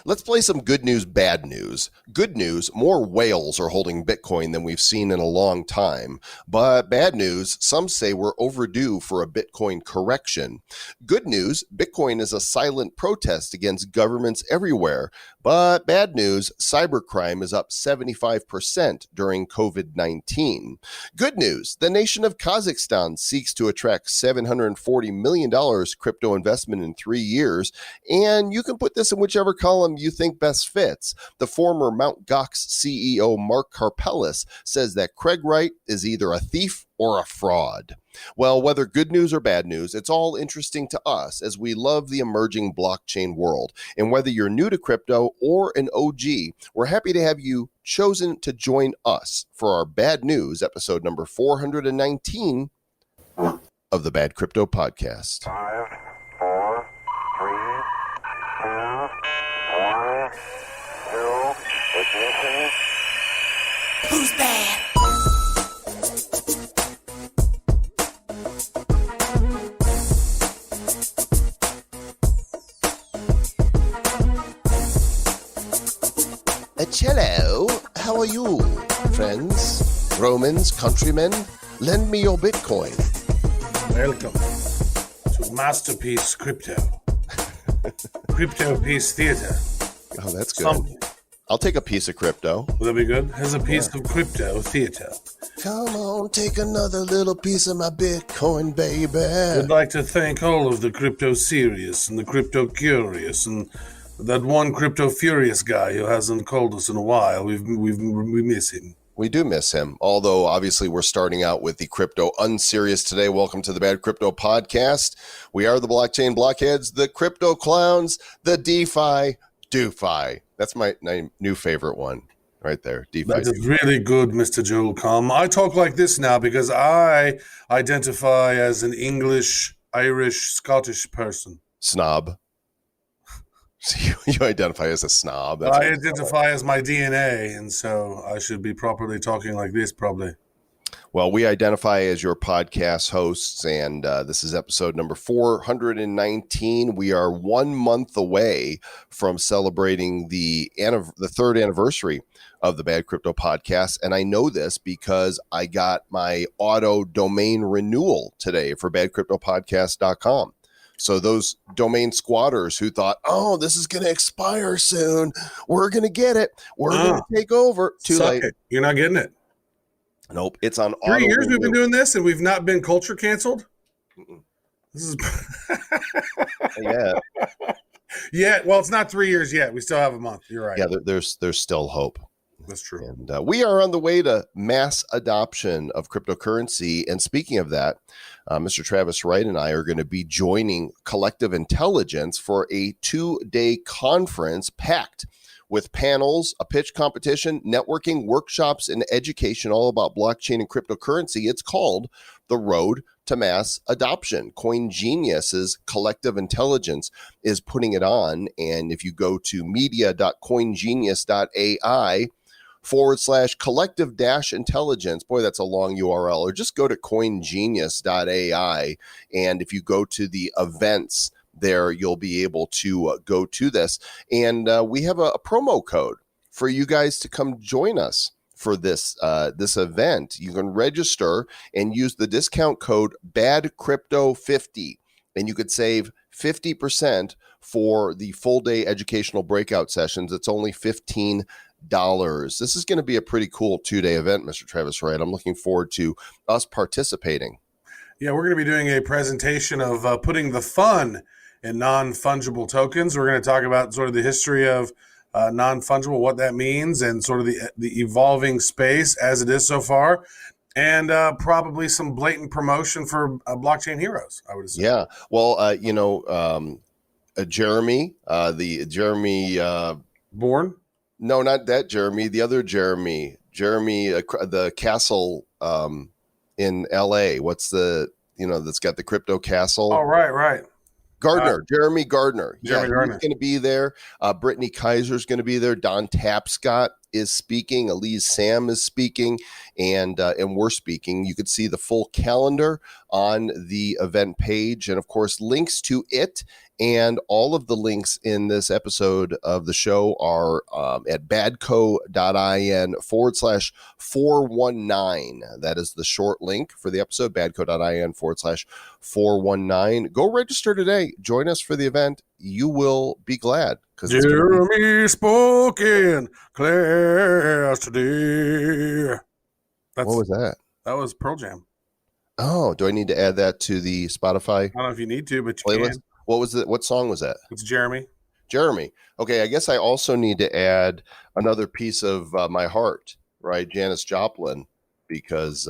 Let's play some good news, bad news. Good news, more whales are holding Bitcoin than we've seen in a long time. But bad news, some say we're overdue for a Bitcoin correction. Good news, Bitcoin is a silent protest against governments everywhere. But bad news, cybercrime is up 75% during COVID-19. Good news, the nation of Kazakhstan seeks to attract $740 million crypto investment in 3 years. And you can put this in whichever column you think best fits. The former Gox CEO Mark Karpeles says that Craig Wright is either a thief or a fraud. Well, whether good news or bad news, it's all interesting to us as we love the emerging blockchain world. And whether you're new to crypto or an OG, we're happy to have you chosen to join us for our bad news episode number 419 of the Bad Crypto Podcast. 5, 4, 3, 2, 1, 2, ignition. Who's bad? Hello, how are you, friends, Romans, countrymen? Lend me your Bitcoin. Welcome to Masterpiece Crypto. Crypto Piece Theater. Oh, that's good. I'll take a piece of crypto. Will that be good? Here's a piece of crypto theater. Come on, take another little piece of my Bitcoin, baby. I'd like to thank all of the crypto serious and the crypto curious and that one crypto furious guy who hasn't called us in a while. We miss him. We do miss him, although obviously we're starting out with the crypto unserious today. Welcome to the Bad Crypto Podcast. We are the blockchain blockheads, the crypto clowns, the DeFi DoFi. That's my new favorite one right there. DeFi. That is really good, Mr. Joel Comm. I talk like this now because I identify as an English, Irish, Scottish person. Snob. You identify as a snob. That's I identify as my DNA, and so I should be properly talking like this, probably. Well, we identify as your podcast hosts, and this is episode number 419. We are 1 month away from celebrating the third anniversary of the Bad Crypto Podcast, and I know this because I got my auto domain renewal today for badcryptopodcast.com. So those domain squatters who thought, oh, this is going to expire soon, we're going to get it, we're going to take over. Too late. You're not getting it. Nope, it's on auto. 3 years we've been doing this, and we've not been culture canceled. This is yeah. Yeah, well, it's not 3 years yet. We still have a month. You're right. Yeah, there's still hope. That's true. And we are on the way to mass adoption of cryptocurrency. And speaking of that, Mr. Travis Wright and I are going to be joining Collective Intelligence for a 2-day conference packed with panels, a pitch competition, networking, workshops, and education all about blockchain and cryptocurrency. It's called The Road to Mass Adoption. CoinGenius's Collective Intelligence is putting it on. And if you go to media.coingenius.ai /collective-intelligence, boy, that's a long URL, or just go to coingenius.ai. And if you go to the events there, you'll be able to go to this. And we have a promo code for you guys to come join us for this event. You can register and use the discount code BADCrypto50, and you could save 50% for the full day educational breakout sessions. It's only $15. This is going to be a pretty cool 2-day event, Mr. Travis Wright. I'm looking forward to us participating. Yeah, we're going to be doing a presentation of putting the fun in non-fungible tokens. We're going to talk about sort of the history of non-fungible, what that means, and sort of the evolving space as it is so far, and probably some blatant promotion for blockchain heroes, I would assume. Yeah, well, Jeremy, Bourne? No, not that Jeremy. The other Jeremy, the castle in LA. What's that's got the crypto castle? Oh, right. Gardner, Jeremy Gardner. Jeremy Gardner. He's going to be there. Brittany Kaiser's going to be there. Don Tapscott is speaking, Elise Sam is speaking, and we're speaking. You could see the full calendar on the event page, and of course, links to it and all of the links in this episode of the show are at badco.in/419. That is the short link for the episode, badco.in/419. Go register today. Join us for the event. You will be glad. Jeremy spoke in class today. What was that? That was Pearl Jam. Oh, do I need to add that to the Spotify I don't know if you need to, but you playlist? can. What was it? What song was that? It's Jeremy. Jeremy. Okay, I guess I also need to add another piece of my heart, right? Janis Joplin, because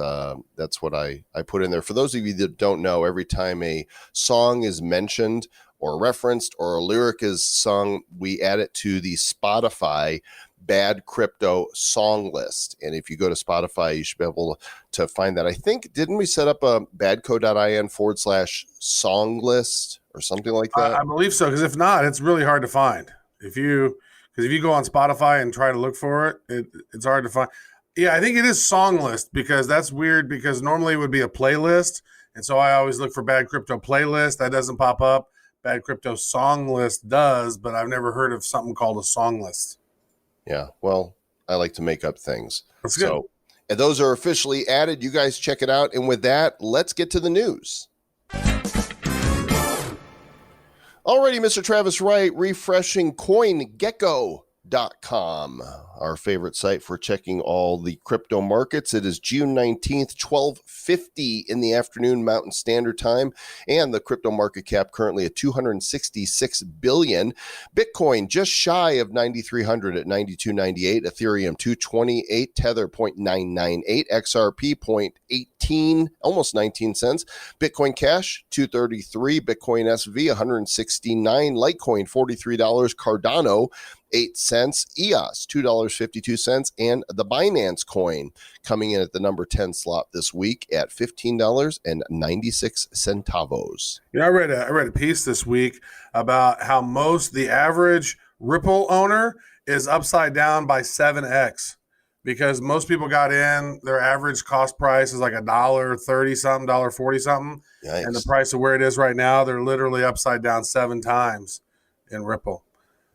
that's what I put in there. For those of you that don't know, every time a song is mentioned or referenced or a lyric is sung, we add it to the Spotify Bad Crypto song list. And if you go to Spotify, you should be able to find that. I think, didn't we set up a badco.in/song list or something like that? I believe so, because if not, it's really hard to find. Because if you go on Spotify and try to look for it, it's hard to find. Yeah, I think it is song list, because that's weird, because normally it would be a playlist. And so I always look for Bad Crypto playlist. That doesn't pop up. Bad Crypto song list does, but I've never heard of something called a song list. Yeah, well, I like to make up things. That's good. So, and those are officially added. You guys check it out. And with that, let's get to the news. Alrighty, Mr. Travis Wright, refreshing CoinGecko.com, our favorite site for checking all the crypto markets. It is June 19th, 12:50 in the afternoon Mountain Standard Time, and the crypto market cap currently at $266 billion. Bitcoin just shy of 9,300 at 92.98, Ethereum 228, Tether 0.998, XRP 0.18, almost 19 cents. Bitcoin Cash 233, Bitcoin SV 169, Litecoin $43, Cardano 8 cents, EOS $2.52, and the Binance coin coming in at the number 10 slot this week at $15.96. You know, I read a piece this week about how the average Ripple owner is upside down by 7x, because most people got in, their average cost price is like $1.30 something, $1.40 something. Yikes. And the price of where it is right now, they're literally upside down 7 times in Ripple.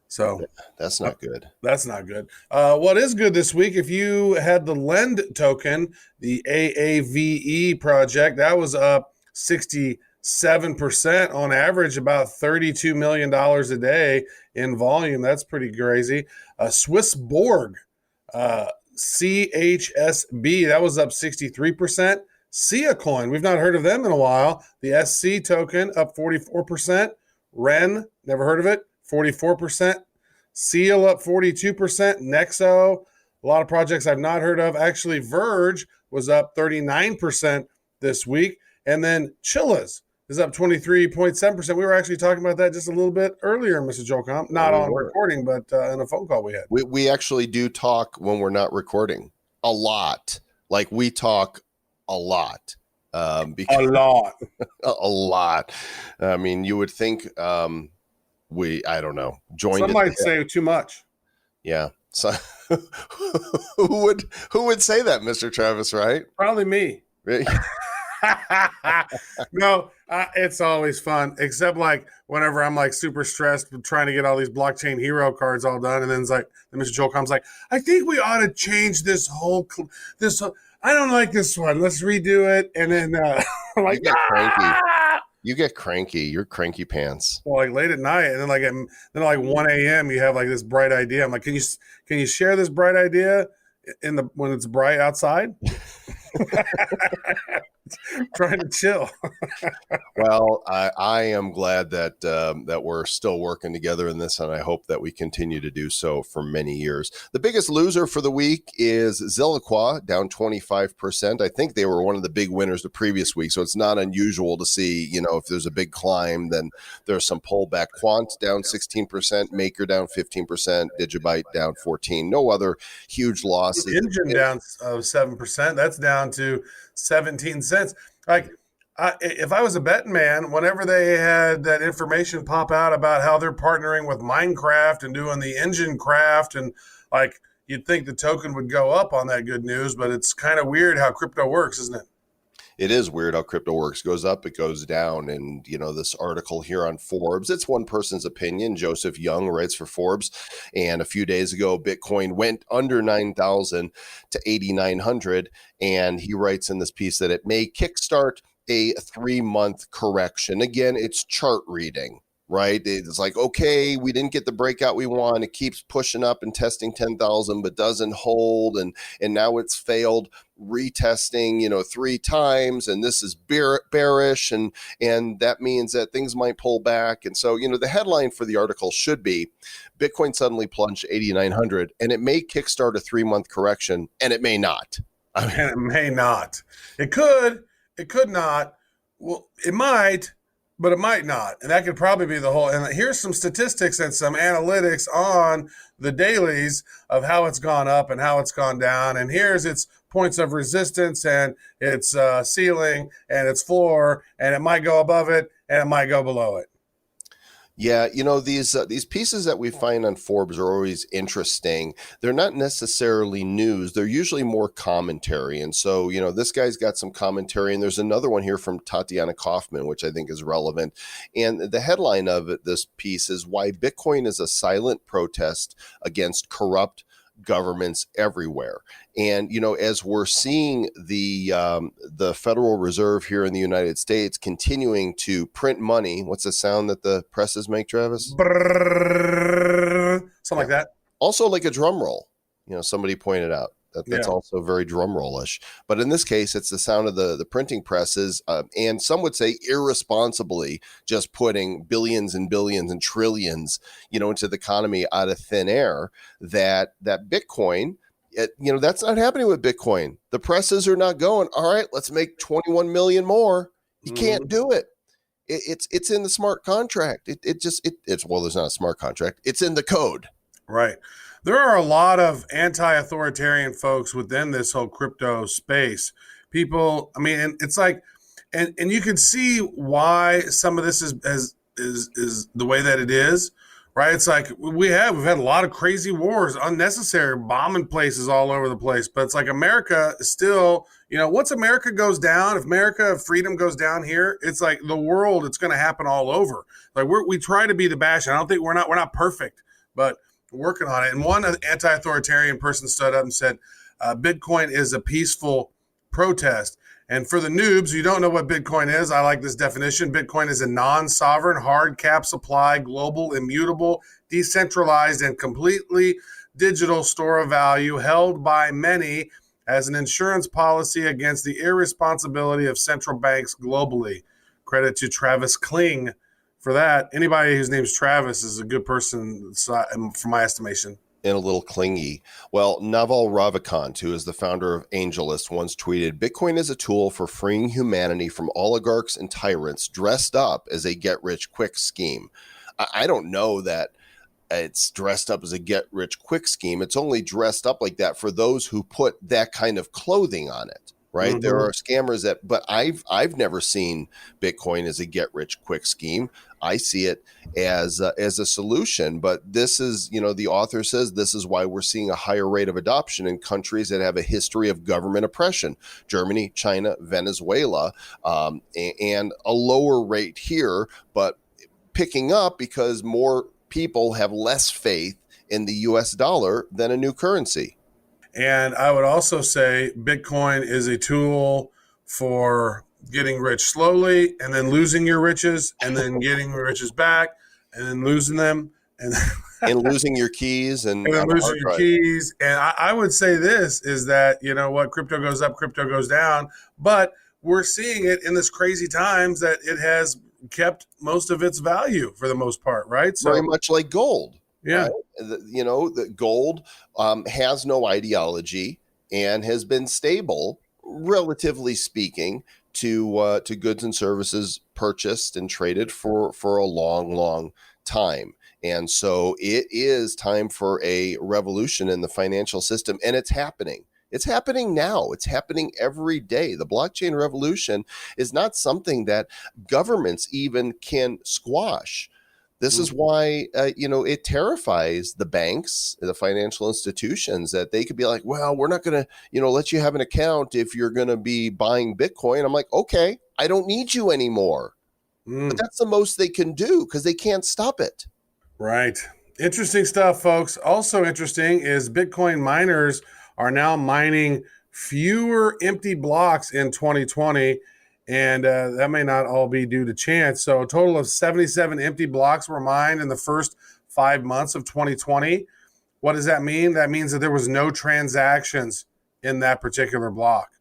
So that's not good. That's not good. What is good this week, if you had the Lend token, the AAVE project, that was up 67% on average, about $32 million a day in volume. That's pretty crazy. Swiss Borg, CHSB, that was up 63%. Sia Coin, we've not heard of them in a while. The SC token up 44%. Ren, never heard of it, 44%. Seal up 42%. Nexo, a lot of projects I've not heard of. Actually, Verge was up 39% this week. And then Chillas is up 23.7%. We were actually talking about that just a little bit earlier, Mr. Jolcom. Not on recording, but in a phone call we had. We actually do talk when we're not recording a lot. Like, we talk a lot. A lot. A lot. I mean, you would think I don't know. Some might say too much. Yeah. So who would say that, Mr. Travis, right? Probably me. No, it's always fun, except like whenever I'm like super stressed trying to get all these blockchain hero cards all done, and then it's like Mr. Joel comes like, I think we ought to change this whole I don't like this one. Let's redo it. And then I'm like, you get cranky. You're cranky pants. Well, like late at night, and then like 1 a.m. you have like this bright idea. I'm like, can you share this bright idea when it's bright outside? Trying to chill. Well, I am glad that we're still working together in this, and I hope that we continue to do so for many years. The biggest loser for the week is Zilliqua, down 25%. I think they were one of the big winners the previous week, so it's not unusual to see, if there's a big climb, then there's some pullback. Quant down 16%, Maker down 15%, Digibyte down 14%. No other huge losses. Engine down 7%. That's down to 17 cents. Like, if I was a betting man, whenever they had that information pop out about how they're partnering with Minecraft and doing the engine craft, and like you'd think the token would go up on that good news, but it's kind of weird how crypto works, isn't it? It is weird how crypto works. Goes up, it goes down. And, this article here on Forbes, it's one person's opinion. Joseph Young writes for Forbes. And a few days ago, Bitcoin went under 9,000 to 8,900. And he writes in this piece that it may kickstart a 3-month correction. Again, it's chart reading. Right? It's like, okay, we didn't get the breakout we want. It keeps pushing up and testing 10,000, but doesn't hold. And now it's failed retesting, 3 times. And this is bearish. And that means that things might pull back. And so, the headline for the article should be Bitcoin suddenly plunged 8,900 and it may kickstart a 3-month correction, and it may not. And it may not. It could not. Well, it might. But it might not. And that could probably be the whole. And here's some statistics and some analytics on the dailies of how it's gone up and how it's gone down. And here's its points of resistance and its ceiling and its floor. And it might go above it and it might go below it. Yeah, these pieces that we find on Forbes are always interesting. They're not necessarily news. They're usually more commentary. And so, this guy's got some commentary, and there's another one here from Tatiana Kaufman, which I think is relevant. And the headline of this piece is Why Bitcoin is a Silent Protest Against Corrupt Governments Everywhere. And as we're seeing the Federal Reserve here in the United States continuing to print money, what's the sound that the presses make, Travis? Brrr, something like that. Also like a drum roll. Somebody pointed out that's Yeah. also very drum roll-ish. But in this case, it's the sound of the printing presses, and some would say irresponsibly just putting billions and billions and trillions, into the economy out of thin air. That Bitcoin, that's not happening with Bitcoin. The presses are not going, all right, let's make 21 million more. You can't do it. It's in the smart contract. Well, there's not a smart contract. It's in the code. Right. There are a lot of anti-authoritarian folks within this whole crypto space. People, and it's like, and you can see why some of this is the way that it is, right? It's like we've had a lot of crazy wars, unnecessary bombing places all over the place. But it's like America is still, once America goes down, if America freedom goes down here, it's like the world, it's going to happen all over. Like we try to be the bastion. I don't think we're not perfect, but working on it. And one anti-authoritarian person stood up and said, Bitcoin is a peaceful protest. And for the noobs who don't know what Bitcoin is, I like this definition. Bitcoin is a non-sovereign, hard cap supply, global, immutable, decentralized, and completely digital store of value held by many as an insurance policy against the irresponsibility of central banks globally. Credit to Travis Kling for that. Anybody whose name's Travis is a good person, from my estimation. And a little clingy. Well, Naval Ravikant, who is the founder of AngelList, once tweeted, Bitcoin is a tool for freeing humanity from oligarchs and tyrants dressed up as a get-rich-quick scheme. I don't know that it's dressed up as a get-rich-quick scheme. It's only dressed up like that for those who put that kind of clothing on it. Right. Mm-hmm. There are scammers but I've never seen Bitcoin as a get rich quick scheme. I see it as a solution. But this is, the author says this is why we're seeing a higher rate of adoption in countries that have a history of government oppression, Germany, China, Venezuela, and a lower rate here, but picking up because more people have less faith in the US dollar than a new currency. And I would also say Bitcoin is a tool for getting rich slowly and then losing your riches and then getting your riches back and then losing them and losing your keys and then losing your keys. And I would say this is that, crypto goes up, crypto goes down, but we're seeing it in this crazy times that it has kept most of its value for the most part, right? So, very much like gold. Yeah. Right? The gold has no ideology and has been stable, relatively speaking, to goods and services purchased and traded for a long, long time. And so it is time for a revolution in the financial system, and it's happening. It's happening now. It's happening every day. The blockchain revolution is not something that governments even can squash. This is why, it terrifies the banks, the financial institutions, that they could be like, well, we're not going to, let you have an account if you're going to be buying Bitcoin. I'm like, okay, I don't need you anymore. But that's the most they can do because they can't stop it. Right. Interesting stuff, folks. Also interesting is Bitcoin miners are now mining fewer empty blocks in 2020, and that may not all be due to chance. So a total of 77 empty blocks were mined in the first 5 months of 2020. What does that mean? That means that there was no transactions in that particular block.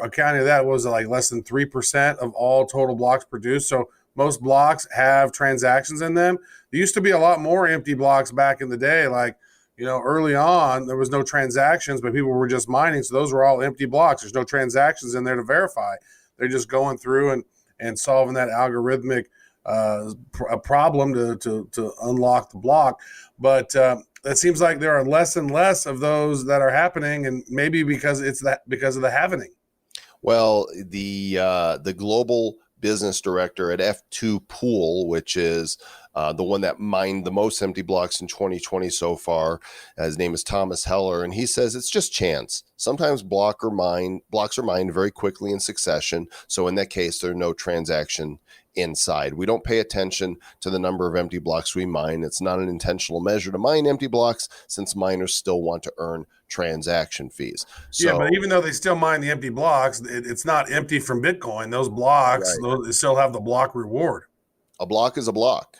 Accounting of that was like less than 3% of all total blocks produced. So most blocks have transactions in them. There used to be a lot more empty blocks back in the day. Like, early on, there was no transactions, but people were just mining. So those were all empty blocks. There's no transactions in there to verify. They're just going through and solving that algorithmic problem to unlock the block. But it seems like there are less and less of those that are happening, and maybe because of the happening. Well, the global business director at F2 Pool, which is the one that mined the most empty blocks in 2020 so far. His name is Thomas Heller, and he says it's just chance. Sometimes blocks are mined very quickly in succession. So in that case, there's no transaction inside. We don't pay attention to the number of empty blocks we mine. It's not an intentional measure to mine empty blocks, since miners still want to earn transaction fees. So, yeah, but even though they still mine the empty blocks, it's not empty from Bitcoin. Those blocks, they still have the block reward. A block is a block.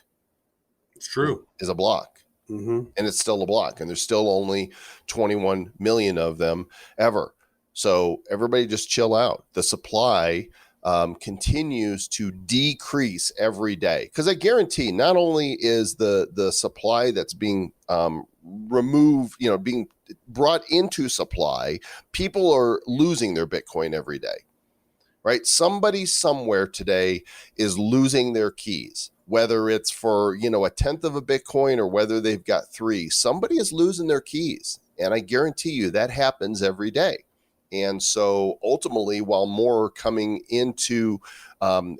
It's true. Is a block. And it's still a block. And there's still only 21 million of them ever. So everybody just chill out. The supply continues to decrease every day, because I guarantee not only is the supply that's being removed, being brought into supply, people are losing their Bitcoin every day, right? Somebody somewhere today is losing their keys, whether it's for, a tenth of a Bitcoin or whether they've got 3, somebody is losing their keys. And I guarantee you that happens every day. And so ultimately, while more are coming into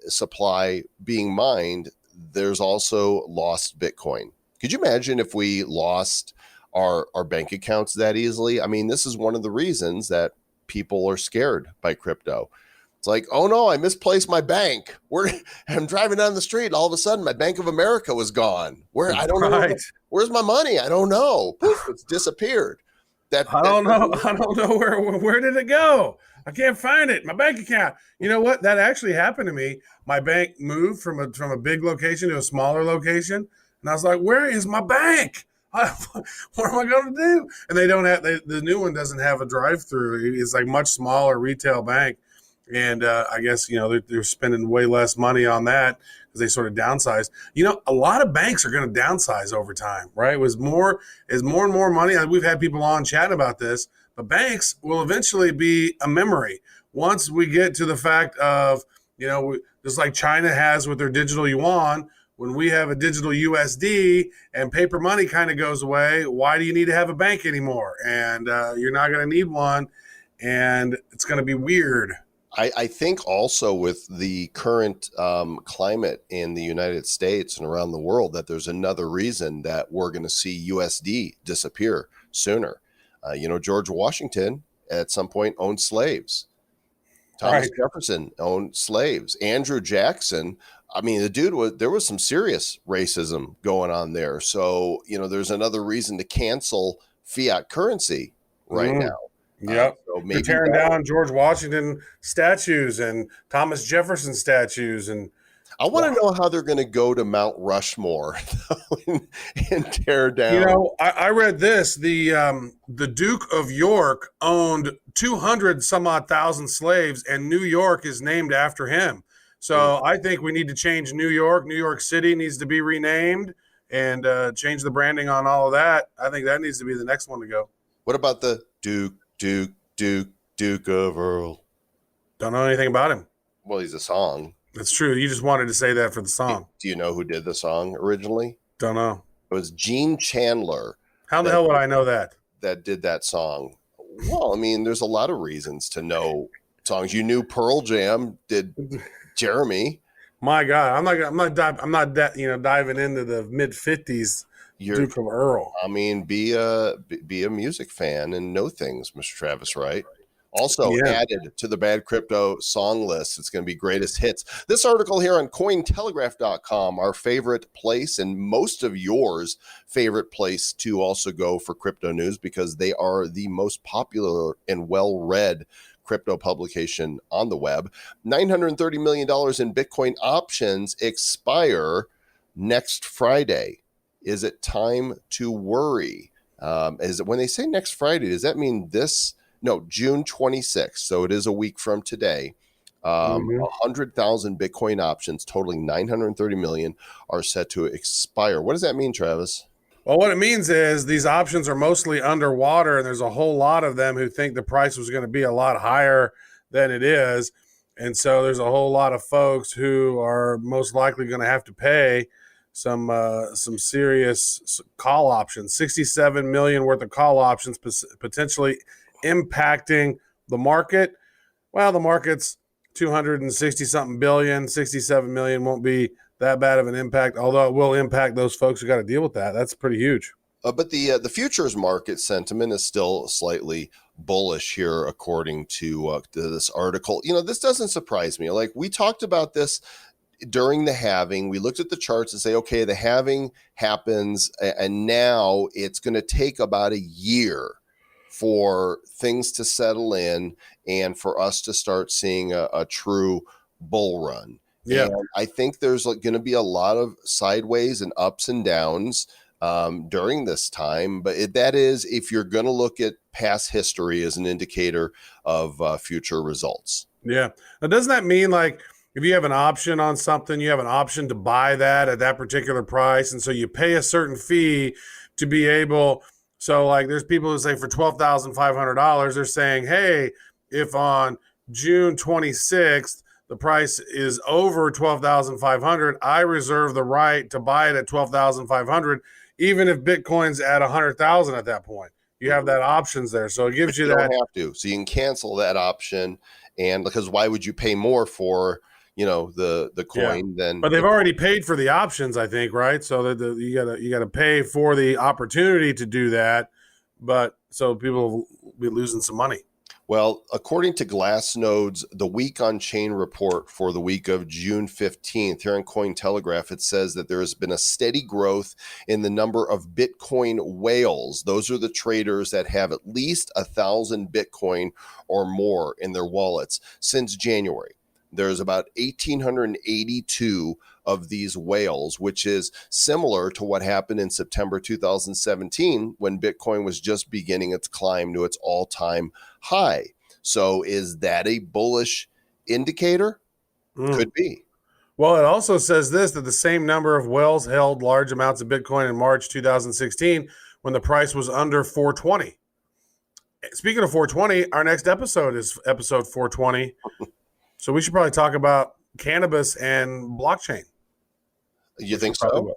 supply being mined, there's also lost Bitcoin. Could you imagine if we lost our bank accounts that easily? I mean, this is one of the reasons that people are scared by crypto. It's like, oh no, I misplaced my bank. I'm driving down the street, and all of a sudden my Bank of America was gone. I don't know. Where's my money? I don't know. Poof, it's disappeared. I don't know where did it go? I can't find it. My bank account. You know what? That actually happened to me. My bank moved from a big location to a smaller location, and I was like, "Where is my bank? What am I going to do?" And they don't have. The new one doesn't have a drive-through. It's like much smaller retail bank, and I guess they're spending way less money on that because they sort of downsized. A lot of banks are going to downsize over time, right? As more and more money. We've had people on chatting about this, but banks will eventually be a memory once we get to the fact of, just like China has with their digital yuan. When we have a digital USD and paper money kind of goes away, why do you need to have a bank anymore? And you're not going to need one, and it's going to be weird. I think also with the current climate in the United States and around the world, that there's another reason that we're going to see USD disappear sooner. George Washington at some point owned slaves. Thomas Jefferson owned slaves. Andrew Jackson, I mean, there was some serious racism going on there. So, there's another reason to cancel fiat currency right now. Yep. So maybe they're tearing down George Washington statues and Thomas Jefferson statues. And I want to know how they're going to go to Mount Rushmore and tear down. I read this. The Duke of York owned 200 some odd thousand slaves, and New York is named after him. So I think we need to change New York. New York City needs to be renamed and change the branding on all of that. I think that needs to be the next one to go. What about the Duke of Earl? Don't know anything about him. Well, he's a song. That's true. You just wanted to say that for the song. Do you know who did the song originally? Don't know. It was Gene Chandler. How the hell would I know that? That did that song. Well, I mean, there's a lot of reasons to know songs. You knew Pearl Jam did Jeremy. My God, I'm not diving into the mid 50s You're, Duke of Earl. I mean, be a music fan and know things, Mr. Travis Wright. Also Yeah. added to the Bad Crypto song list. It's going to be greatest hits. This article here on cointelegraph.com, our favorite place and most of yours favorite place to also go for crypto news because they are the most popular and well-read crypto publication on the web. $930 million in Bitcoin options expire next Friday. Is it time to worry? Is it when they say next Friday, does that mean this? No, June 26th. So it is a week from today. Mhm. 100,000 Bitcoin options totaling 930 million are set to expire. What does that mean, Travis? Well, what it means is these options are mostly underwater, and there's a whole lot of them who think the price was going to be a lot higher than it is. And so there's a whole lot of folks who are most likely going to have to pay some serious call options, 67 million worth of call options, potentially impacting the market. Well, the market's 260 something billion, 67 million won't be that bad of an impact, although it will impact those folks who got to deal with that. That's pretty huge. But the futures market sentiment is still slightly bullish here, according to this article. This doesn't surprise me. Like we talked about this during the halving. We looked at the charts and say, okay, the halving happens, and now it's going to take about a year for things to settle in and for us to start seeing a true bull run. Yeah. And I think there's going to be a lot of sideways and ups and downs during this time. But that is if you're going to look at past history as an indicator of future results. Yeah. Now, doesn't that mean like if you have an option on something, you have an option to buy that at that particular price? And so you pay a certain fee to be able. So, like, there's people who say for $12,500, they're saying, hey, if on June 26th, the price is over 12,500, I reserve the right to buy it at 12,500, even if Bitcoin's at 100,000 at that point. You have that options there. So it gives you that. Don't have to. So you can cancel that option. And because why would you pay more for, the coin than? But they've already paid for the options, I think, right? So that you gotta pay for the opportunity to do that. But so people will be losing some money. Well, according to Glassnode's The Week on Chain report for the week of June 15th, here on Cointelegraph, it says that there has been a steady growth in the number of Bitcoin whales. Those are the traders that have at least 1,000 Bitcoin or more in their wallets since January. There's about 1,882 of these whales, which is similar to what happened in September 2017 when Bitcoin was just beginning its climb to its all-time high. So is that a bullish indicator? Could be. Well, it also says this, that the same number of whales held large amounts of Bitcoin in March 2016 when the price was under 420. Speaking of 420, our next episode is episode 420. So we should probably talk about cannabis and blockchain. You think so?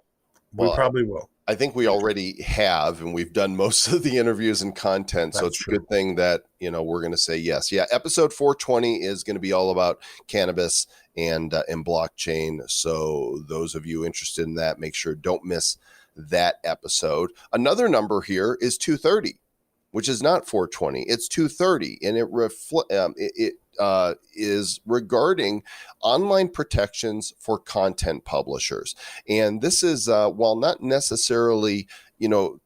We probably will. I think we already have, and we've done most of the interviews and content. So it's a good thing that, we're going to say yes. Yeah. Episode 420 is going to be all about cannabis and blockchain. So those of you interested in that, make sure don't miss that episode. Another number here is 230, which is not 420. It's 230. And it is regarding online protections for content publishers. And this is, while not necessarily,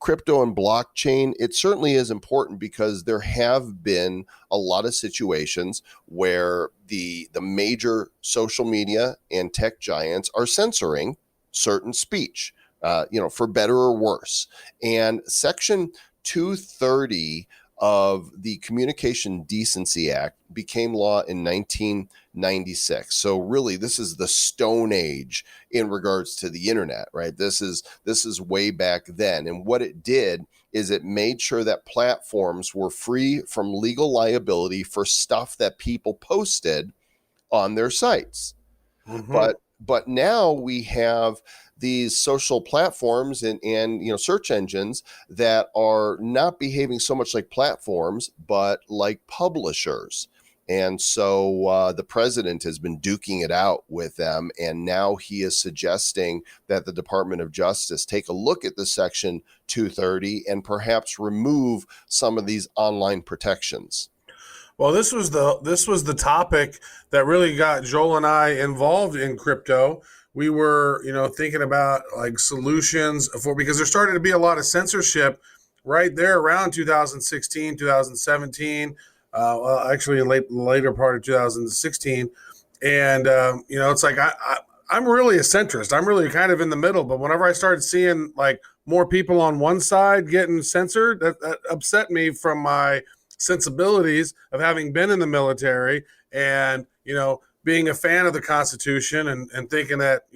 crypto and blockchain, it certainly is important because there have been a lot of situations where the major social media and tech giants are censoring certain speech, for better or worse. And Section 230 of the Communication Decency Act became law in 1996. So really, this is the Stone Age in regards to the internet, right? This is way back then. And what it did is it made sure that platforms were free from legal liability for stuff that people posted on their sites. Mm-hmm. But now we have these social platforms and search engines that are not behaving so much like platforms, but like publishers. And so the president has been duking it out with them, and now he is suggesting that the Department of Justice take a look at the Section 230 and perhaps remove some of these online protections. Well, this was the topic that really got Joel and I involved in crypto. We were, thinking about like solutions because there started to be a lot of censorship right there around 2016, 2017. Actually, in later part of 2016, and it's like I'm really a centrist. I'm really kind of in the middle. But whenever I started seeing like more people on one side getting censored, that upset me from my sensibilities of having been in the military and being a fan of the Constitution and thinking that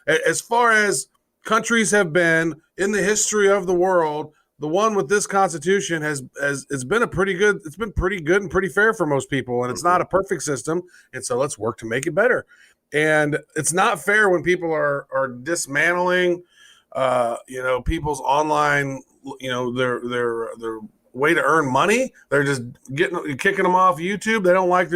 as far as countries have been in the history of the world, the one with this Constitution has been pretty good and pretty fair for most people, and it's not a perfect system, and so let's work to make it better. And it's not fair when people are dismantling people's online their way to earn money. They're just kicking them off YouTube. They don't like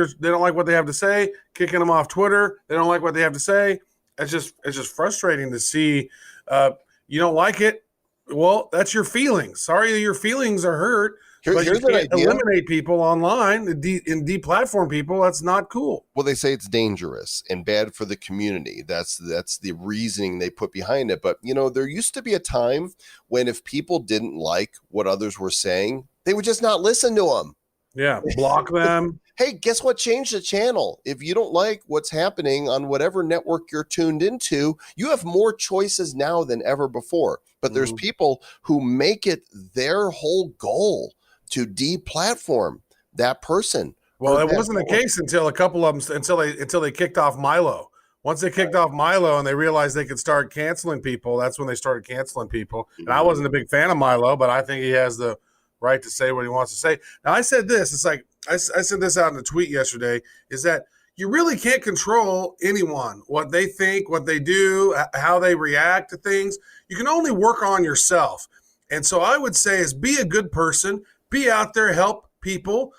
what they have to say, kicking them off Twitter. They don't like what they have to say. It's just frustrating to see. You don't like it. Well, that's your feelings. Sorry that your feelings are hurt. But you can't eliminate people online and deplatform people. That's not cool. Well, they say it's dangerous and bad for the community. That's the reasoning they put behind it. But, there used to be a time when if people didn't like what others were saying, they would just not listen to them. Yeah, block them. Hey, guess what? Change the channel. If you don't like what's happening on whatever network you're tuned into, you have more choices now than ever before. But there's people who make it their whole goal to deplatform that person. Well, it wasn't the case until a couple of them until they kicked off Milo. Once they kicked off Milo and they realized they could start canceling people, that's when they started canceling people. And I wasn't a big fan of Milo, but I think he has the right to say what he wants to say. Now, I said this. It's like I sent this out in a tweet yesterday, is that you really can't control anyone, what they think, what they do, how they react to things. You can only work on yourself. And so I would say is be a good person, be out there, help people,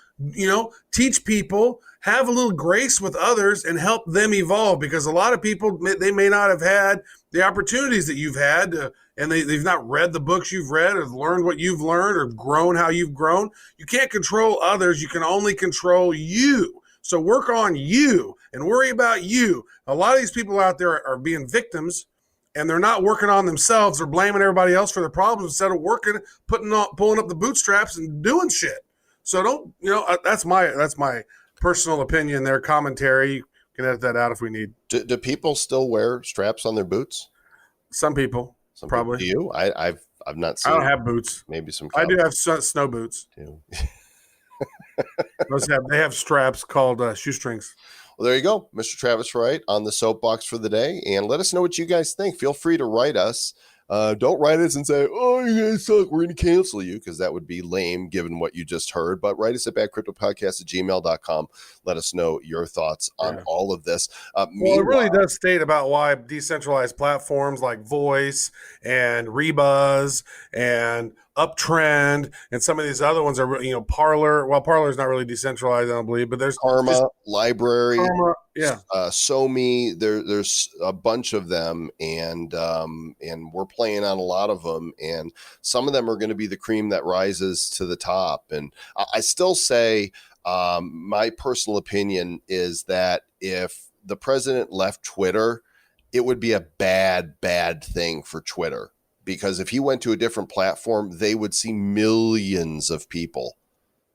teach people, have a little grace with others and help them evolve, because a lot of people, they may not have had the opportunities that you've had and they've not read the books you've read or learned what you've learned or grown how you've grown. You can't control others. You can only control you. So work on you and worry about you. A lot of these people out there are being victims and they're not working on themselves. They're blaming everybody else for their problems instead of working, pulling up the bootstraps and doing shit. So that's my personal opinion there, commentary. You can edit that out if we need. Do people still wear straps on their boots? Some people. Probably. Do you? I've not seen. I don't have boots. Maybe some. I do have snow boots. They have straps called shoestrings. Well, there you go, Mr. Travis Wright on the soapbox for the day, and let us know what you guys think. Feel free to write us. Don't write us and say, "Oh, you guys suck. We're going to cancel you," because that would be lame given what you just heard. But write us at badcryptopodcast@gmail.com. Let us know your thoughts on all of this. Well, it really does state about why decentralized platforms like Voice and Rebuzz and Uptrend and some of these other ones are, Parler. Well, Parler is not really decentralized, I don't believe, but there's Karma, Library, yeah, SoMe. There's a bunch of them, and we're playing on a lot of them, and some of them are going to be the cream that rises to the top. And I still say, my personal opinion is that if the president left Twitter, it would be a bad thing for Twitter. Because if he went to a different platform, they would see millions of people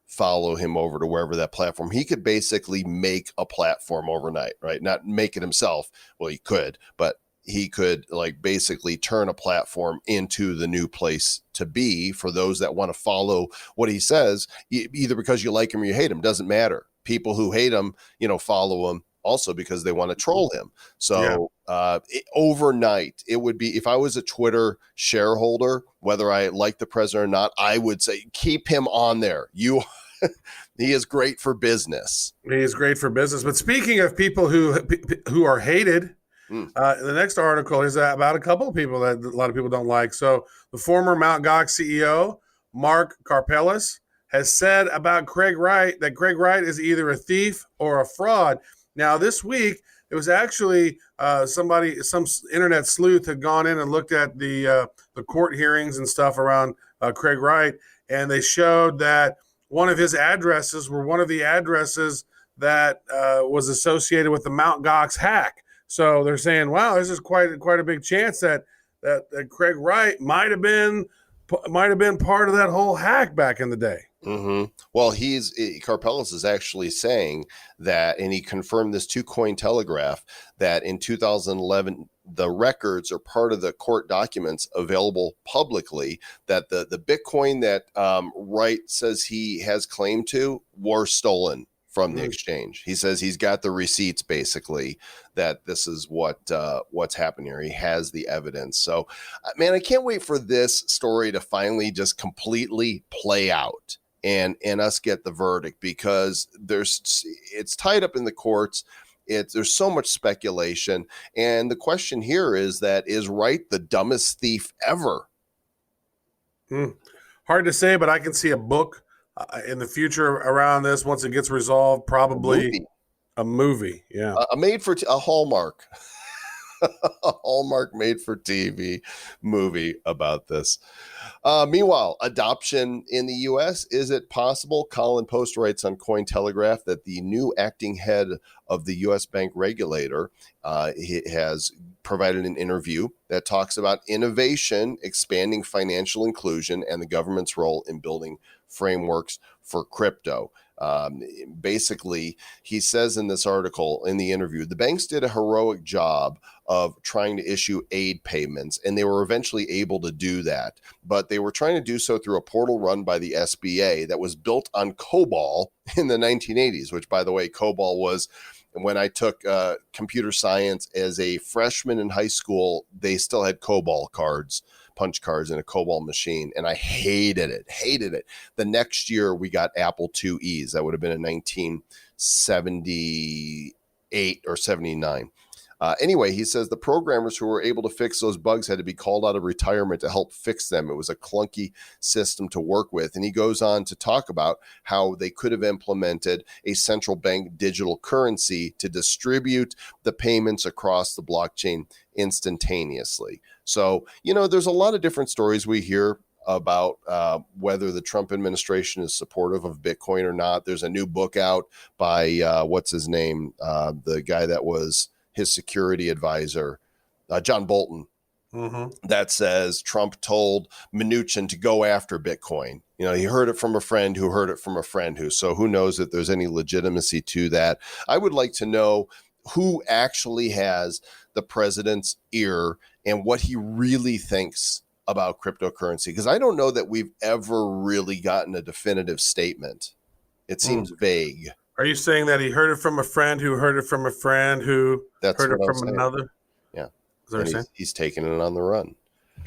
follow him over to wherever that platform. He could basically make a platform overnight, right? Not make it himself. Well, he could, but he could basically turn a platform into the new place to be for those that want to follow what he says, either because you like him or you hate him. Doesn't matter. People who hate him, follow him also because they want to troll him. So overnight, it would be, if I was a Twitter shareholder, whether I like the president or not, I would say keep him on there. He is great for business. He is great for business. But speaking of people who are hated, the next article is about a couple of people that a lot of people don't like. So the former Mt. Gox CEO, Mark Karpeles, has said about Craig Wright that Craig Wright is either a thief or a fraud. Now, this week, it was actually some internet sleuth had gone in and looked at the court hearings and stuff around Craig Wright, and they showed that one of his addresses were one of the addresses that was associated with the Mt. Gox hack. So they're saying, wow, this is quite a big chance that Craig Wright might have been part of that whole hack back in the day. Mm-hmm. Well, Karpeles is actually saying that, and he confirmed this to Cointelegraph, that in 2011, the records are part of the court documents available publicly, that the Bitcoin that Wright says he has claim to were stolen from the exchange. He says he's got the receipts, basically, that this is what's happened here. He has the evidence. So, man, I can't wait for this story to finally just completely play out and us get the verdict, because it's tied up in the courts. There's so much speculation. And the question here is Wright the dumbest thief ever? Hard to say, but I can see a book in the future around this once it gets resolved. Probably a movie. Yeah, a Hallmark, a Hallmark made for TV movie about this. Meanwhile, adoption in the U.S., is it possible? Colin Post writes on Cointelegraph that the new acting head of the U.S. bank regulator has provided an interview that talks about innovation, expanding financial inclusion, and the government's role in building frameworks for crypto. Basically, he says in this article, in the interview, the banks did a heroic job of trying to issue aid payments, and they were eventually able to do that. But they were trying to do so through a portal run by the SBA that was built on COBOL in the 1980s, which, by the way, COBOL was, when I took computer science as a freshman in high school, they still had COBOL cards, punch cards in a COBOL machine, and I hated it. The next year, we got Apple IIe's. That would have been in 1978 or 79. Anyway, he says the programmers who were able to fix those bugs had to be called out of retirement to help fix them. It was a clunky system to work with. And he goes on to talk about how they could have implemented a central bank digital currency to distribute the payments across the blockchain instantaneously. So, there's a lot of different stories we hear about whether the Trump administration is supportive of Bitcoin or not. There's a new book out by, what's his name? The guy that was his security advisor, John Bolton, that says Trump told Mnuchin to go after Bitcoin. He heard it from a friend who heard it from a friend so who knows if there's any legitimacy to that. I would like to know who actually has the president's ear and what he really thinks about cryptocurrency, because I don't know that we've ever really gotten a definitive statement. It seems vague. Are you saying that he heard it from a friend who heard it from a friend who heard it from another? Yeah. Is that what you're saying? He's taking it on the run.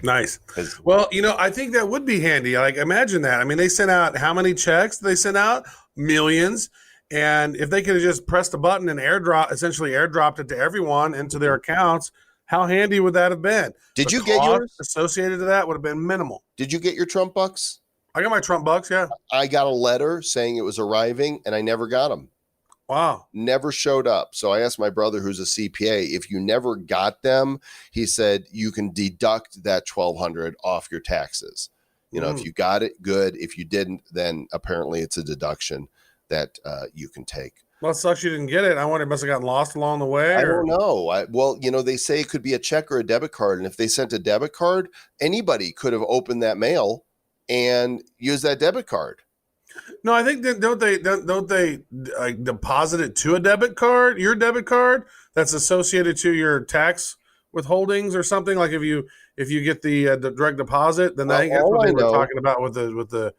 Nice. Well, I think that would be handy. Like, imagine that. I mean, they sent out how many checks? They sent out millions. And if they could have just pressed a button and essentially airdropped it to everyone into their accounts, how handy would that have been? Did you get yours? Associated to that would have been minimal. Did you get your Trump bucks? I got my Trump bucks, yeah. I got a letter saying it was arriving, and I never got them. Wow. Never showed up. So I asked my brother, who's a CPA, if you never got them, he said you can deduct that $1,200 off your taxes. If you got it, good. If you didn't, then apparently it's a deduction that you can take. Well, it sucks you didn't get it. I wonder, it must have gotten lost along the way. I don't know. They say it could be a check or a debit card. And if they sent a debit card, anybody could have opened that mail and used that debit card. No, I think don't they deposit it to a debit card, your debit card that's associated to your tax withholdings or something? Like if you get the direct deposit, then I think that's what they were talking about with the.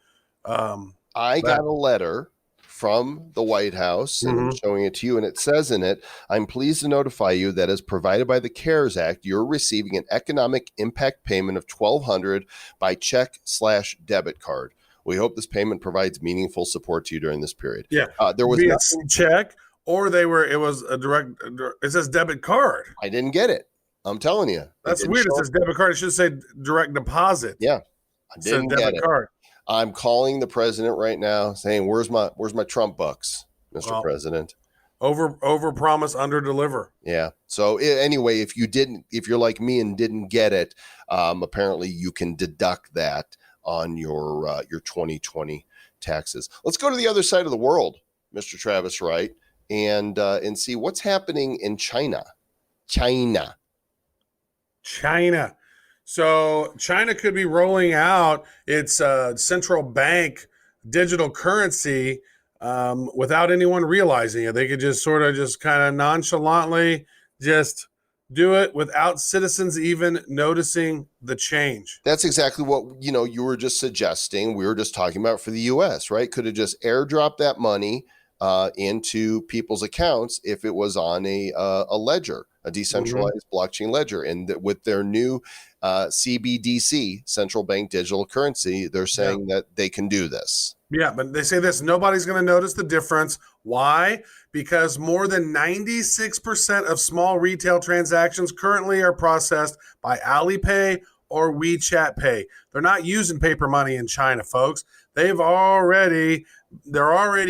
I got a letter from the White House, and I'm showing it to you, and it says in it, I'm pleased to notify you that as provided by the CARES Act, you're receiving an economic impact payment of $1,200 by check/debit card. We hope this payment provides meaningful support to you during this period. Yeah, there was a check, or it was a direct. It says debit card. I didn't get it. I'm telling you, that's weird. It says debit card. It should say direct deposit. Yeah, I didn't get it. Card. I'm calling the president right now saying, where's my Trump bucks, Mr. Well, President? over promise, under deliver. Yeah. So anyway, if you're like me and didn't get it, apparently you can deduct that on your 2020 taxes. Let's go to the other side of the world, Mr. Travis Wright, and see what's happening in China. China. So China could be rolling out its central bank digital currency without anyone realizing it. They could just sort of just kind of nonchalantly just do it without citizens even noticing the change. That's exactly what you were just suggesting. We were just talking about for the U.S., right? Could have just airdropped that money into people's accounts if it was on a ledger, a decentralized blockchain ledger. And with their new CBDC, central bank digital currency, they're saying that they can do this. Yeah, but they say this, nobody's going to notice the difference. Why? Because more than 96% of small retail transactions currently are processed by Alipay or WeChat Pay. They're not using paper money in China, folks. They're already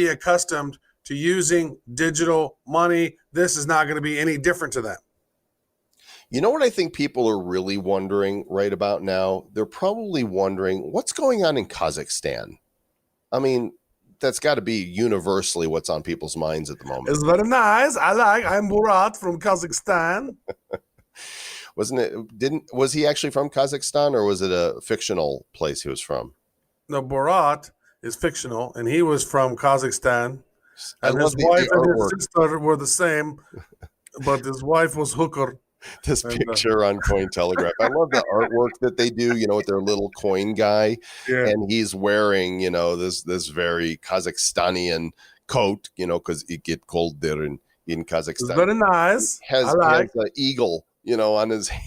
accustomed to using digital money. This is not going to be any different to them. You know what I think people are really wondering right about now? They're probably wondering what's going on in Kazakhstan. I mean, that's got to be universally what's on people's minds at the moment. It's very nice. I'm Murat from Kazakhstan. Was he actually from Kazakhstan, or was it a fictional place he was from? No, Borat is fictional, and he was from Kazakhstan. And his the wife and artwork. his sister were the same, but his wife was hooker. This picture on Cointelegraph. I love the artwork that they do, with their little coin guy. Yeah. And he's wearing, this very Kazakhstanian coat, because it get cold there in Kazakhstan. It's very nice. Has an eagle, on his hand.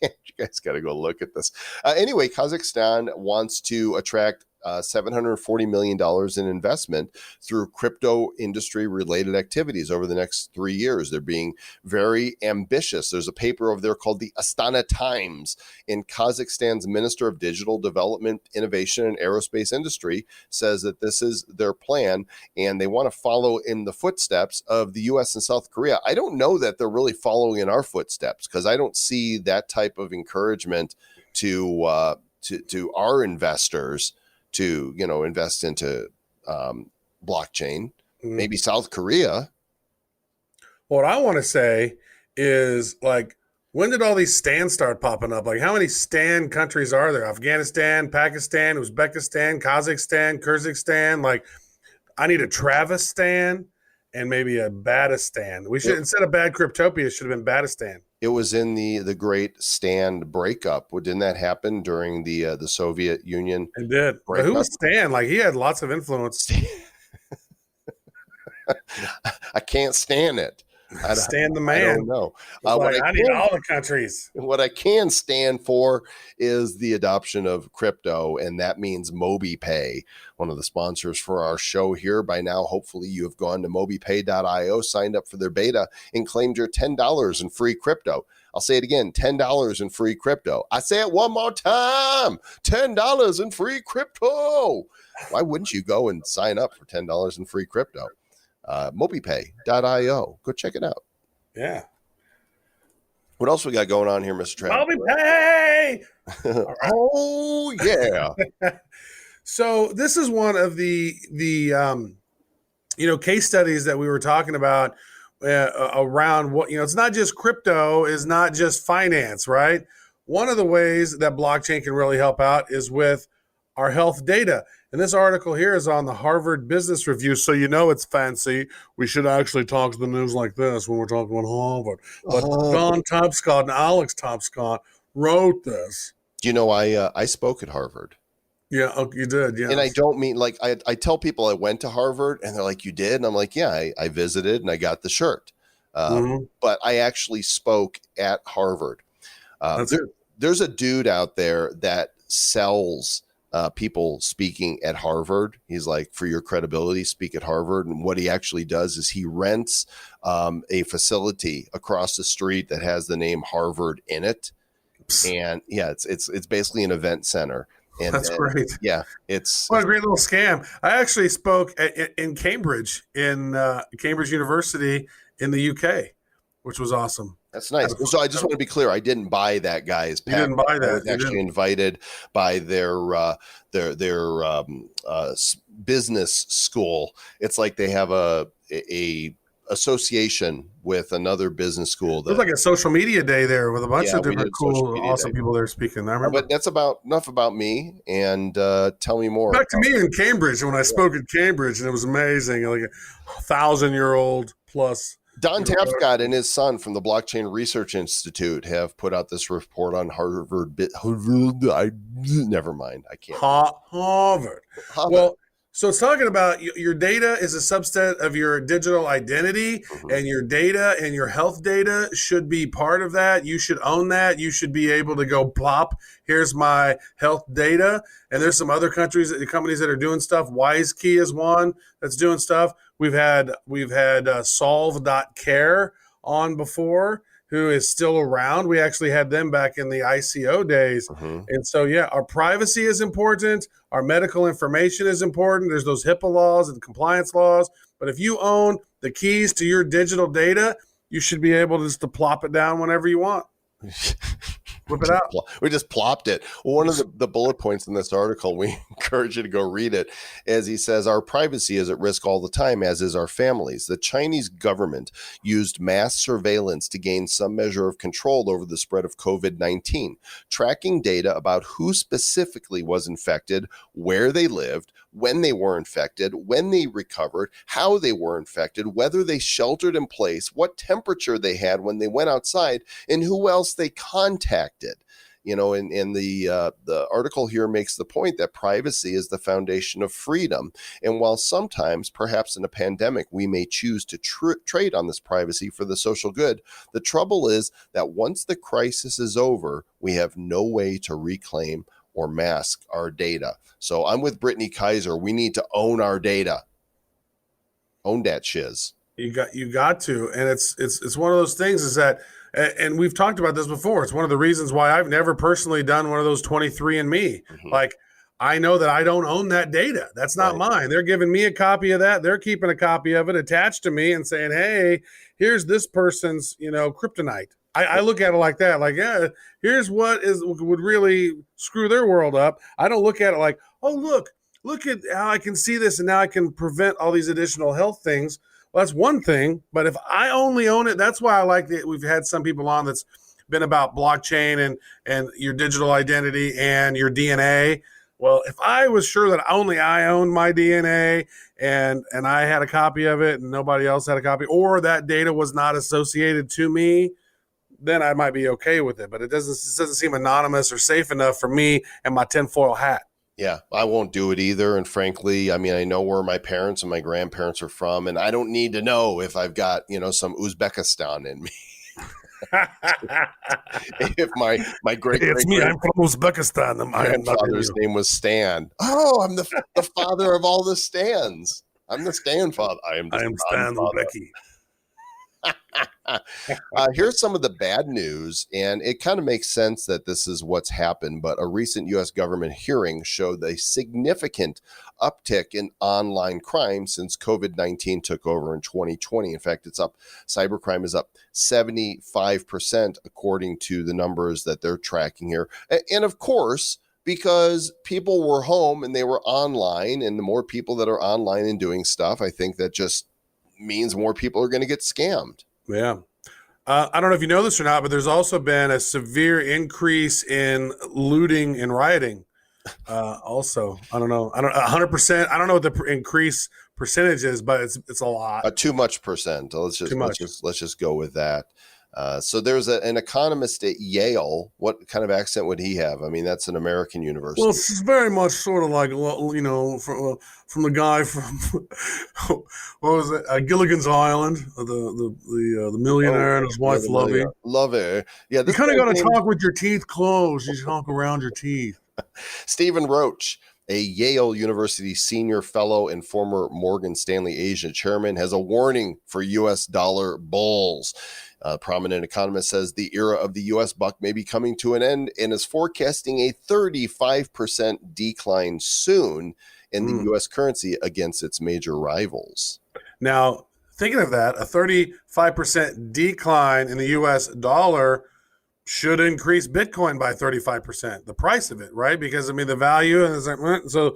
You guys got to go look at this. Anyway, Kazakhstan wants to attract $740 million in investment through crypto industry related activities over the next 3 years. They're being very ambitious. There's a paper over there called the Astana Times, and Kazakhstan's Minister of Digital Development, Innovation, and Aerospace Industry says that this is their plan, and they want to follow in the footsteps of the U.S. and South Korea. I don't know that they're really following in our footsteps, because I don't see that type of encouragement to our investors to invest into blockchain. Maybe South Korea. What I want to say is, like, when did all these stands start popping up? Like, how many stand countries are there? Afghanistan, Pakistan, Uzbekistan, Kazakhstan, Kyrgyzstan. Like, I need a Travis stand and maybe a Batistan. We should, instead of Bad Cryptopia, it should have been Batistan. It was in the great stand breakup. Didn't that happen during the Soviet Union? It did. But who was Stan? Like, he had lots of influence. I can't stand it. Stan the man. I don't know. I need all the countries. What I can stand for is the adoption of crypto, and that means MobiPay, one of the sponsors for our show here. By now, hopefully you have gone to MobiPay.io, signed up for their beta, and claimed your $10 in free crypto. I'll say it again, $10 in free crypto. I say it one more time, $10 in free crypto. Why wouldn't you go and sign up for $10 in free crypto? MobiPay.io. Go check it out. Yeah. What else we got going on here, Mr. Travis? MobiPay! Oh, yeah. So this is one of the case studies that we were talking about around what, it's not just crypto, is not just finance, right? One of the ways that blockchain can really help out is with our health data. And this article here is on the Harvard Business Review, so it's fancy. We should actually talk to the news like this when we're talking about Harvard. But Don Topscott and Alex Topscott wrote this. I spoke at Harvard. Yeah, you did, yeah. And I don't mean, like, I tell people I went to Harvard, and they're like, you did? And I'm like, yeah, I visited, and I got the shirt. But I actually spoke at Harvard. There's a dude out there that sells people speaking at Harvard. He's like, for your credibility, speak at Harvard. And what he actually does is he rents a facility across the street that has the name Harvard in it. And yeah, it's basically an event center. And, That's great. yeah, What a great little scam. I actually spoke in Cambridge, in Cambridge University in the UK, which was awesome. that's nice. So I just want to be clear. I didn't buy that guy's You pack. didn't buy I that. was You actually didn't. invited by their business school. It's like they have a association with another business school. There was like a social media day there with a bunch of We different did social cool, media awesome day. people there speaking. I remember. But that's enough about me. And tell me more. Back to me in Cambridge when I spoke at Cambridge, and it was amazing. Like a 1,000-year-old plus. Don Tapscott and his son from the Blockchain Research Institute have put out this report on Harvard. Never mind. I can't. Harvard. Well, so it's talking about your data is a subset of your digital identity, and your data and your health data should be part of that. You should own that. You should be able to go plop, here's my health data. And there's some other companies that are doing stuff. WiseKey is one that's doing stuff. We've had Solve.care on before, who is still around. We actually had them back in the ICO days. And so, yeah, our privacy is important. Our medical information is important. There's those HIPAA laws and compliance laws. But if you own the keys to your digital data, you should be able just to plop it down whenever you want. Whip it out. We just plopped it. One of the bullet points in this article, we encourage you to go read it, as he says, our privacy is at risk all the time, as is our families. The Chinese government used mass surveillance to gain some measure of control over the spread of COVID-19, tracking data about who specifically was infected, where they lived, when they were infected, when they recovered, how they were infected, whether they sheltered in place, what temperature they had when they went outside, and who else they contacted. You know, and the article here makes the point that privacy is the foundation of freedom. And while sometimes, perhaps in a pandemic, we may choose to trade on this privacy for the social good, the trouble is that once the crisis is over, we have no way to reclaim or mask our data. So I'm with Brittany Kaiser. We need to own our data. Own that shiz. You got to, and it's one of those things is that, and we've talked about this before. It's one of the reasons why I've never personally done one of those 23andMe. Like, I know that I don't own that data. That's not mine. They're giving me a copy of that. They're keeping a copy of it attached to me and saying, hey, here's this person's, kryptonite. I look at it like that. Like, yeah, here's what would really screw their world up. I don't look at it like, oh, look at how I can see this and now I can prevent all these additional health things. Well, that's one thing. But if I only own it, that's why I like that we've had some people on that's been about blockchain and your digital identity and your DNA. Well, if I was sure that only I owned my DNA and I had a copy of it and nobody else had a copy, or that data was not associated to me, then I might be okay with it. But it doesn't seem anonymous or safe enough for me and my tinfoil hat. Yeah, I won't do it either. And frankly, I mean, I know where my parents and my grandparents are from, and I don't need to know if I've got, some Uzbekistan in me. If my great It's me, I'm from Uzbekistan. My grandfather's name was Stan. Oh, I'm the father of all the Stans. I'm the Stan father. I am Stan Uzbeki. Here's some of the bad news, and it kind of makes sense that this is what's happened, but a recent U.S. government hearing showed a significant uptick in online crime since COVID-19 took over in 2020. In fact, it's up. Cybercrime is up 75%, according to the numbers that they're tracking here. And of course, because people were home and they were online, and the more people that are online and doing stuff, I think that just means more people are going to get scammed. Yeah. I don't know if you know this or not, but there's also been a severe increase in looting and rioting. Also, I don't know. 100%. I don't know what the increase percentage is, but it's a lot. Too much percent. Let's just go with that. So there's an economist at Yale. What kind of accent would he have? I mean, that's an American university. Well, it's very much sort of like, from the guy from what was it? Gilligan's Island, the millionaire and his wife Lovey. Lovey. Yeah, you kind of got to talk with your teeth closed. You talk around your teeth. Stephen Roach, a Yale University senior fellow and former Morgan Stanley Asia chairman, has a warning for U.S. dollar bulls. A prominent economist says the era of the U.S. buck may be coming to an end and is forecasting a 35% decline soon in the U.S. currency against its major rivals. Now, thinking of that, a 35% decline in the U.S. dollar should increase Bitcoin by 35%, the price of it, right? Because, I mean, the value, and so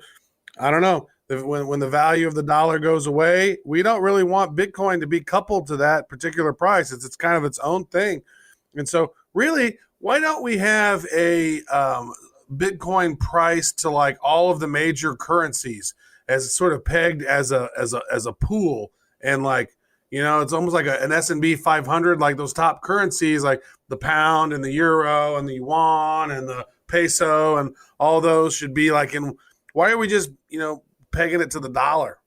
I don't know. When the value of the dollar goes away, we don't really want Bitcoin to be coupled to that particular price. It's kind of its own thing. And so really, why don't we have a Bitcoin price to like all of the major currencies as sort of pegged as a pool, and like, you know, it's almost like an S&P 500, like those top currencies like the pound and the euro and the yuan and the peso, and all those should be like in. Why are we just, you know, pegging it to the dollar?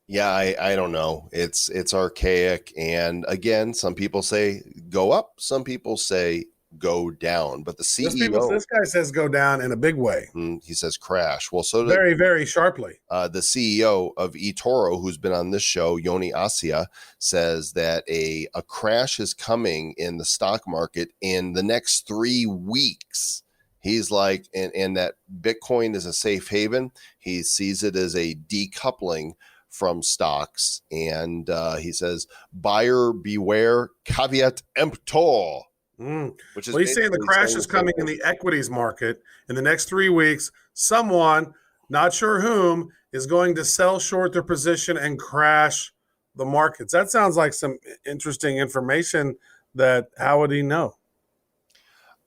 Yeah, I don't know. It's archaic. And again, some people say go up, some people say go down. But the CEO, this guy says go down in a big way. He says crash. Well, so very, very sharply. The CEO of eToro, who's been on this show, Yoni Asia, says that a crash is coming in the stock market in the next 3 weeks. He's like, and that Bitcoin is a safe haven. He sees it as a decoupling from stocks. And he says, buyer beware, caveat emptor. Which is, well, he's saying the crash is coming in the equities market in the next 3 weeks. Someone, not sure whom, is going to sell short their position and crash the markets. That sounds like some interesting information. That how would he know?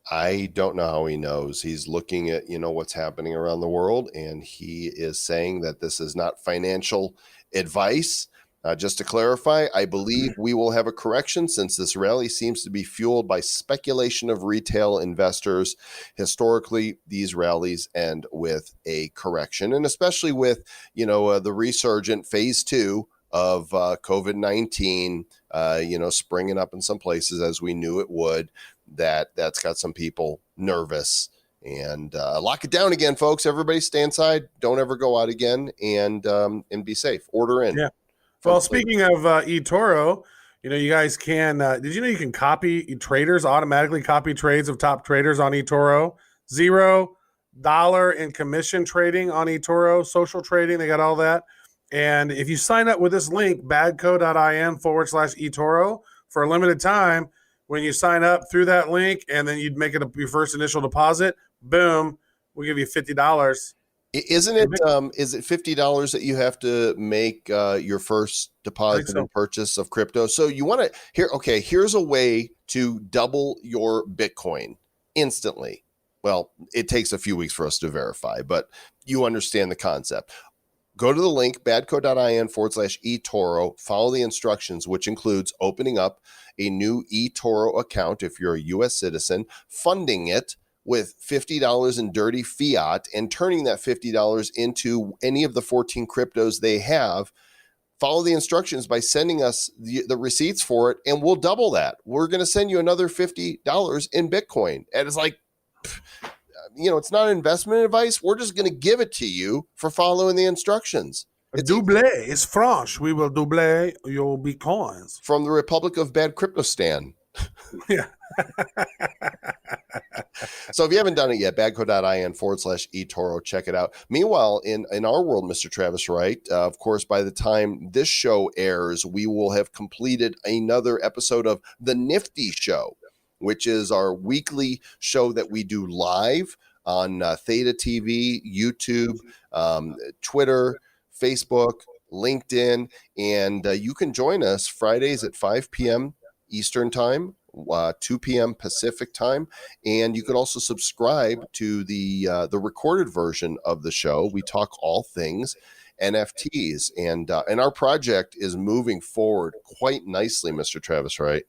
I don't know how he knows. He's looking at, you know, what's happening around the world, and he is saying that this is not financial advice. Just to clarify, I believe we will have a correction since this rally seems to be fueled by speculation of retail investors. Historically, these rallies end with a correction, and especially with, you know, the resurgent phase 2 of COVID-19, you know, springing up in some places as we knew it would. That's got some people nervous. And lock it down again, folks. Everybody stay inside. Don't ever go out again, and be safe. Order in. Yeah. Well, speaking of eToro, you know, you guys can. Did you know you can copy traders, automatically copy trades of top traders on eToro? $0 in commission trading on eToro, social trading. They got all that. And if you sign up with this link, badco.in/eToro, for a limited time, when you sign up through that link and then you'd make it your first initial deposit, boom, we'll give you $50. Isn't it? Is it $50 that you have to make your first deposit and purchase of crypto? So you want to here? Okay, here's a way to double your Bitcoin instantly. Well, it takes a few weeks for us to verify, but you understand the concept. Go to the link, badco.in/eToro, follow the instructions, which includes opening up a new eToro account if you're a U.S. citizen, funding it with $50 in dirty fiat, and turning that $50 into any of the 14 cryptos they have. Follow the instructions by sending us the receipts for it, and we'll double that. We're going to send you another $50 in Bitcoin. And it's like, you know, it's not investment advice. We're just going to give it to you for following the instructions. Double is French. We will double your Bitcoins. From the Republic of Bad Cryptostan. Yeah. So if you haven't done it yet, badco.in/eToro, check it out. Meanwhile, in our world, Mr. Travis Wright, of course, by the time this show airs, we will have completed another episode of The Nifty Show, which is our weekly show that we do live on Theta TV, YouTube, Twitter, Facebook, LinkedIn, and you can join us Fridays at 5 p.m. Eastern Time, 2 p.m. Pacific Time, and you could also subscribe to the recorded version of the show. We talk all things NFTs, and our project is moving forward quite nicely, Mr. Travis Wright.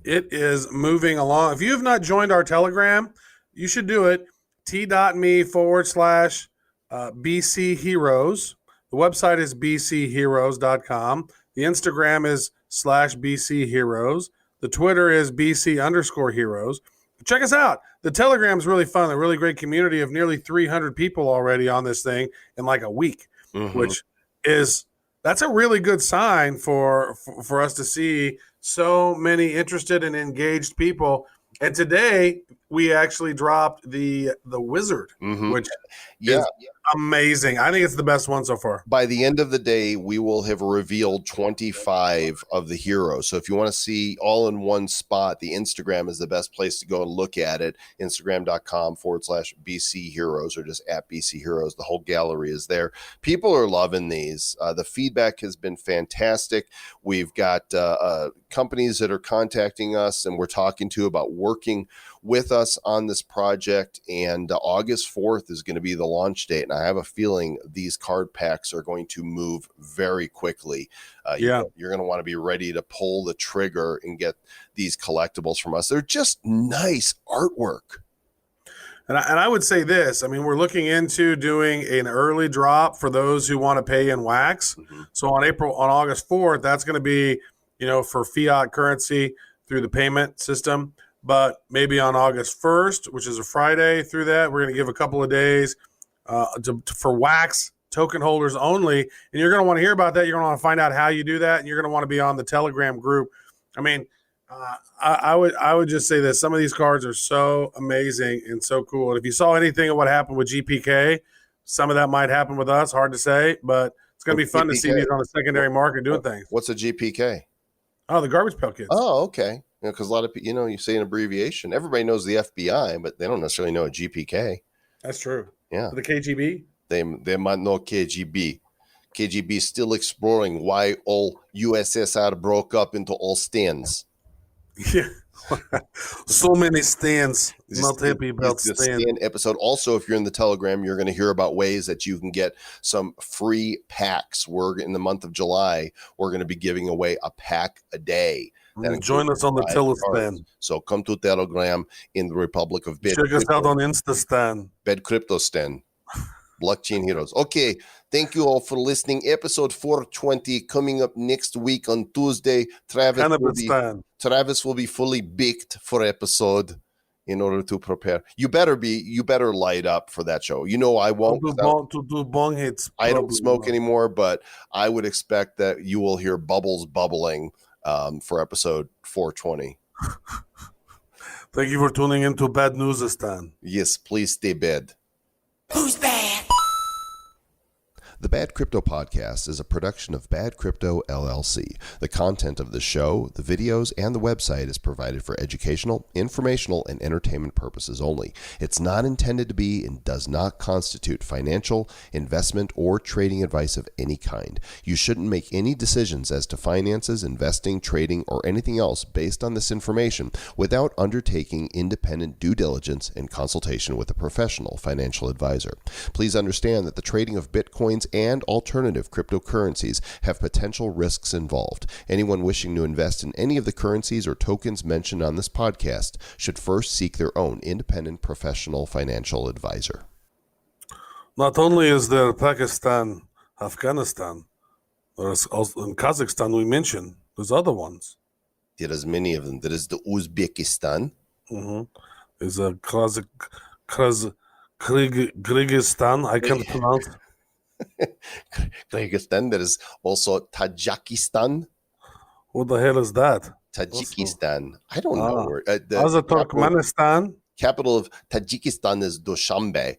It is moving along. If you have not joined our Telegram, you should do it. t.me/BC Heroes. The website is bcheroes.com. The Instagram is /BC Heroes. The Twitter is BC_Heroes. Check us out. The Telegram is really fun. A really great community of nearly 300 people already on this thing in like a week, which is, that's a really good sign for us to see so many interested and engaged people. And today we actually dropped the Wizard, which is amazing. I think it's the best one so far. By the end of the day, we will have revealed 25 of the heroes. So if you want to see all in one spot, the Instagram is the best place to go and look at it. Instagram.com/BC Heroes or just at BC Heroes. The whole gallery is there. People are loving these. The feedback has been fantastic. We've got companies that are contacting us and we're talking to about working with us on this project. And August 4th is going to be the launch date. And I have a feeling these card packs are going to move very quickly. You're going to want to be ready to pull the trigger and get these collectibles from us. They're just nice artwork. And I would say this. I mean, we're looking into doing an early drop for those who want to pay in wax. So on August 4th, that's going to be, for fiat currency through the payment system. But maybe on August 1st, which is a Friday, through that, we're going to give a couple of days for wax token holders only. And you're going to want to hear about that. You're going to want to find out how you do that. And you're going to want to be on the Telegram group. I mean, I would just say that some of these cards are so amazing and so cool. And if you saw anything of what happened with GPK, some of that might happen with us. Hard to say, but it's going to be fun to see these on the secondary market doing things. What's a GPK? Oh, the garbage pail kids. Oh, okay. Because a lot of people, you say an abbreviation. Everybody knows the FBI, but they don't necessarily know a GPK. That's true. Yeah. The KGB? They might know KGB. KGB is still exploring why all USSR broke up into all stands. Yeah. So many stands. Not happy about the stand episode. Also, if you're in the Telegram, you're going to hear about ways that you can get some free packs. We're in the month of July. We're going to be giving away a pack a day. Join us on the Telestan. So come to Telegram in the Republic of Bed. Check us out on Instastan. Bed Crypto Stan. Blockchain Heroes. Okay. Thank you all for listening. Episode 420 coming up next week on Tuesday. Travis will be fully baked for episode in order to prepare. You better light up for that show. I won't. To do bong hits. I don't smoke anymore, but I would expect that you will hear bubbles bubbling for episode 420. Thank you for tuning into Bad News Stan. Yes, please stay bad. Who's bad? The Bad Crypto Podcast is a production of Bad Crypto LLC. The content of the show, the videos, and the website is provided for educational, informational, and entertainment purposes only. It's not intended to be and does not constitute financial, investment, or trading advice of any kind. You shouldn't make any decisions as to finances, investing, trading, or anything else based on this information without undertaking independent due diligence and consultation with a professional financial advisor. Please understand that the trading of Bitcoins and alternative cryptocurrencies have potential risks involved. Anyone wishing to invest in any of the currencies or tokens mentioned on this podcast should first seek their own independent professional financial advisor. Not only is there Pakistan, Afghanistan, there's also in Kazakhstan we mentioned, there's other ones. There is many of them. There is the Uzbekistan. There's a Kyrgyzstan, I can't pronounce. Kyrgyzstan. There is also Tajikistan. What the hell is that? Tajikistan. I don't know where. Turkmenistan. Capital of Tajikistan is Dushanbe.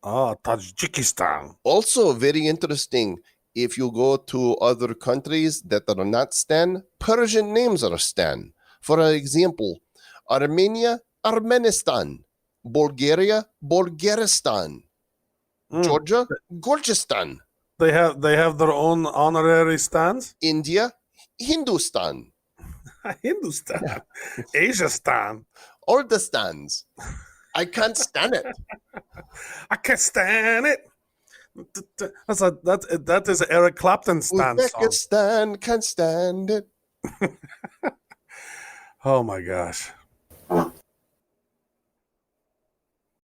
Tajikistan. Also, very interesting. If you go to other countries that are not Stan, Persian names are Stan. For example, Armenia, Armenistan. Bulgaria, Bulgaristan. Georgia, Gorgistan. They have their own honorary stands. India, Hindustan. Hindustan, Asia stan. All the stands. I can't stand it. I can't stand it. That is Eric Clapton stan song. Uzbekistan can't stand it. Oh my gosh.